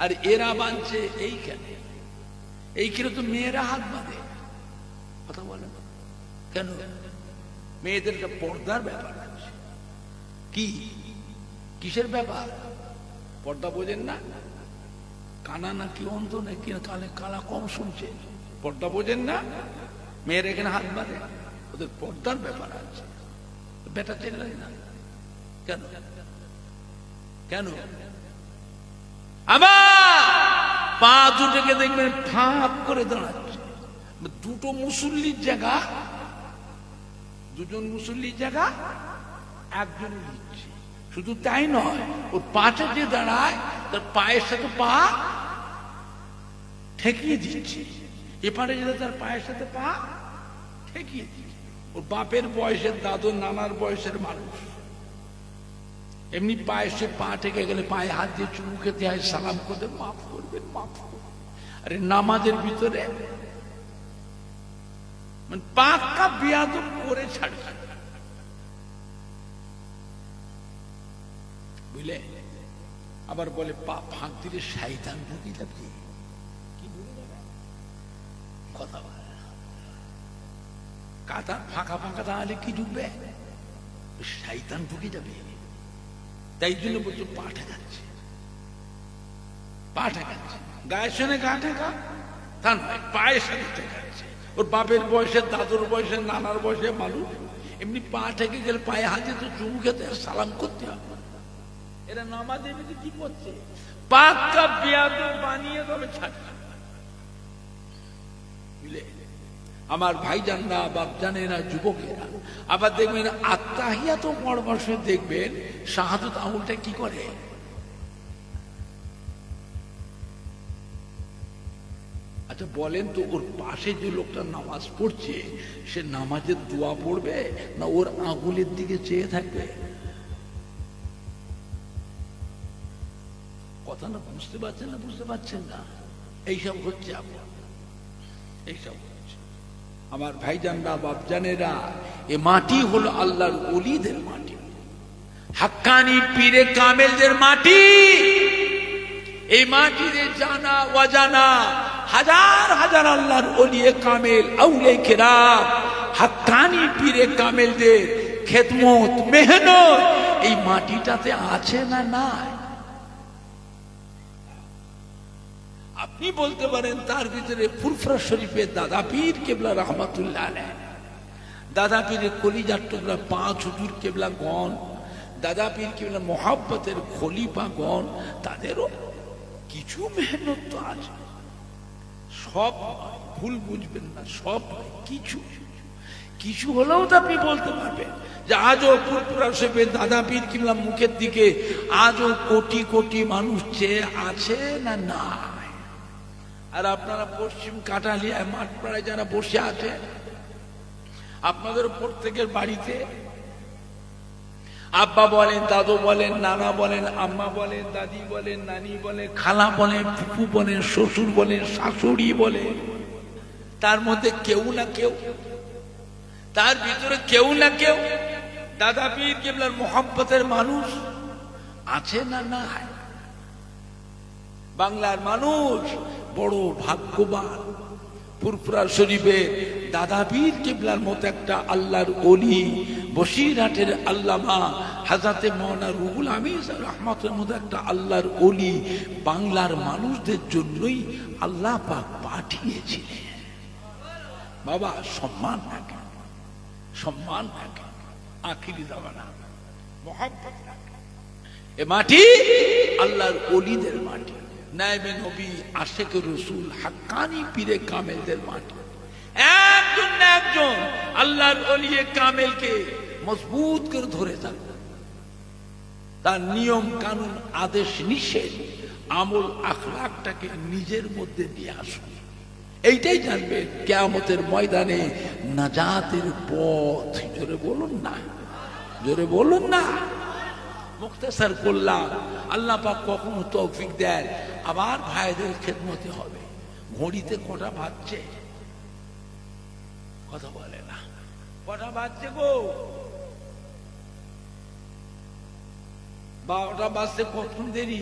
[SPEAKER 1] আর এরা বাঁধছে এইখানে। এইখানে তো মেয়েরা হাত বাঁধে, কথা বলে কেন? মেয়েদের একটা পর্দার ব্যাপার আছে। কি কিসের ব্যাপার? পর্দা বোঝেন না? কানা নাকি অন্ধ নাকি কালে কালা কম শুনছে, পর্দা বোঝেন না? মেয়ের এখানে হাত বাঁধে, ওদের পর্দার ব্যাপার আছে। বেটা চেনে না কেন? কেন? আবার পা দুটোকে দেখবেন ফাঁক করে দাঁড়াচ্ছে। দুটো মুসল্লির জায়গা, দুজন মুসল্লির জায়গা একজন দিচ্ছে। শুধু তাই নয়, ওর পাটা যে দাঁড়ায় তার পায়ের সাথে পা ঠেকিয়ে দিচ্ছে, এপারে যেতে তার পায়ের সাথে পা ঠেকিয়ে দিচ্ছে। ওর বাপের বয়সের, দাদুর নানার বয়সের মানুষ এমনি পায়ে সে পা ঠেকে গেলে পায়ে হাত দিয়ে চুমু খেতে হয়, সালাম করতে, মাফ করবেন, মাফ করবেন। আরে নামাজের ভিতরে মানে পাক্কা বিয়াদব করে ছাড়ে, বুঝলে? আবার বলে পা ফাঁক দিলে শয়তান ঢুকে যাবে। কি কথা বলে? কাতা ফাঁকা ফাঁকা তাহলে কি ঢুকবে? শয়তান ঢুকে যাবে। তাই জন্য বলছো পা ঠেকাচ্ছে, পা ঠেকাচ্ছে। গায়ের সঙ্গে গা ঠেকা তা নয়, পায়ের সাথে ঠেকাচ্ছে। ওর বাপের বয়সে, দাদুর বয়সে, নানার বয়সে মানুষ এমনি পা ঠেকে গেলে পায়ে হাতে তো চুমু খেতে সালাম করতে হবে। এরা নামাজ এমনি কি করছে? পাক্কা বিয়াদব বানিয়ে তবে ছাড়বে। আমার ভাইজানরা, বাপজানেরা, যুবকেরা, আবার দেখবেন আত্মাহিয়াত পড়বার সময় দেখবেন শাহাদত আঙুলটা কি করে? আচ্ছা বলেন তো, ওর পাশে যে লোকটা নামাজ পড়ছে সে নামাজের দোয়া পড়বে না ওর আঙুলের দিকে চেয়ে থাকবে? কথা না বুঝতে পারছেন না? বুঝতে পারছেন না? এইসব হচ্ছে আপনার, এইসব হচ্ছে। আমার ভাইজানরা, বাপজানেরা, এ মাটি হলো আল্লাহর ওলিদের মাটি, হাক্কানি পীরে কামেলদের মাটি। এই মাটিতে জানা অজানা হাজার হাজার আল্লাহর ওলিয়ে কামেল, আউলিয়া কেরাম, হাক্কানি পীরে কামেলদের খেদমত, মেহনত এই মাটিটাতে আছে না নাই? আপনি বলতে পারেন তার ভিতরে ফুরফুরা শরীফের দাদা পীর কেবলা রহমাতুল্লাহ আলাইহ, দাদা পীরের কলিজার টুকরা 5 হুজুর কেবলা গণ, দাদা পীর কেবলা মোহাব্বতের খলিফা গণ, তাদেরও কিছু মেহনত তো আছে। সব ভুল বুঝবেন না, সব কিছু কিছু হলেও তো আপনি বলতে পারবেন যে আজও ফুরফুরা শরীফের দাদা পীর কেবলা মুখের দিকে আজও কোটি কোটি মানুষ চেয়ে আছে না না? আর আপনারা পশ্চিম কাটালিয়ায় মাঠপাড়ায় যারা বসে আছে, আপনাদের প্রত্যেকের বাড়িতে আব্বা বলেন, দাদু বলেন, নানা বলেন, আম্মা বলেন, দাদি বলেন, নানি বলেন, খালা বলেন, ফুফু বলেন, শ্বশুর বলেন, শাশুড়ি বলেন, তার মধ্যে কেউ না কেউ, তার ভিতরে কেউ না কেউ দাদা পীর কেবলার মোহাব্বতের মানুষ আছে না না? বাংলার মানুষ বড় ভাগ্যবান, ফুরফুরা শরীফে দাদা পীর কেবলার মতো একটা আল্লাহর ওলি, বসিরহাটের আল্লামা হযরতে মাওলানা রুহুল আমিন রহমতের মতো একটা আল্লাহর ওলি বাংলার মানুষদের জন্যই আল্লাহ পাক পাঠিয়েছিলেন। বাবা সম্মান রাখেন, সম্মান রাখেন, আখিরি জামানা মোহাব্বত রাখেন। এ মাটি আল্লাহর ওলিদের মাটি, নায়েবে নবী, আশেকে রসুল, হাক্কানি পীরে কামেলদের মাটি। একজন না একজন আল্লাহর ওলিয়ে কামেলকে মজবুত করে ধরে থাকবে, তার নিয়ম কানুন, আদেশ নিষেধ, আমল আখলাকটাকে নিজের মধ্যে নিয়ে আসুন। এইটাই জানবেন কিয়ামতের ময়দানে নাজাতের পথ। জোরে বলুন না, জোরে বলুন না। মুখতাসার করলাম, আল্লাহ পাক কখনো তৌফিক দেন আবার ভাইদের খেদমতে হবে। ঘড়িতে কটা বাজছে? কথা বলে না, কটা বাজছে গো? 12টা বাজতে কখন দেরি?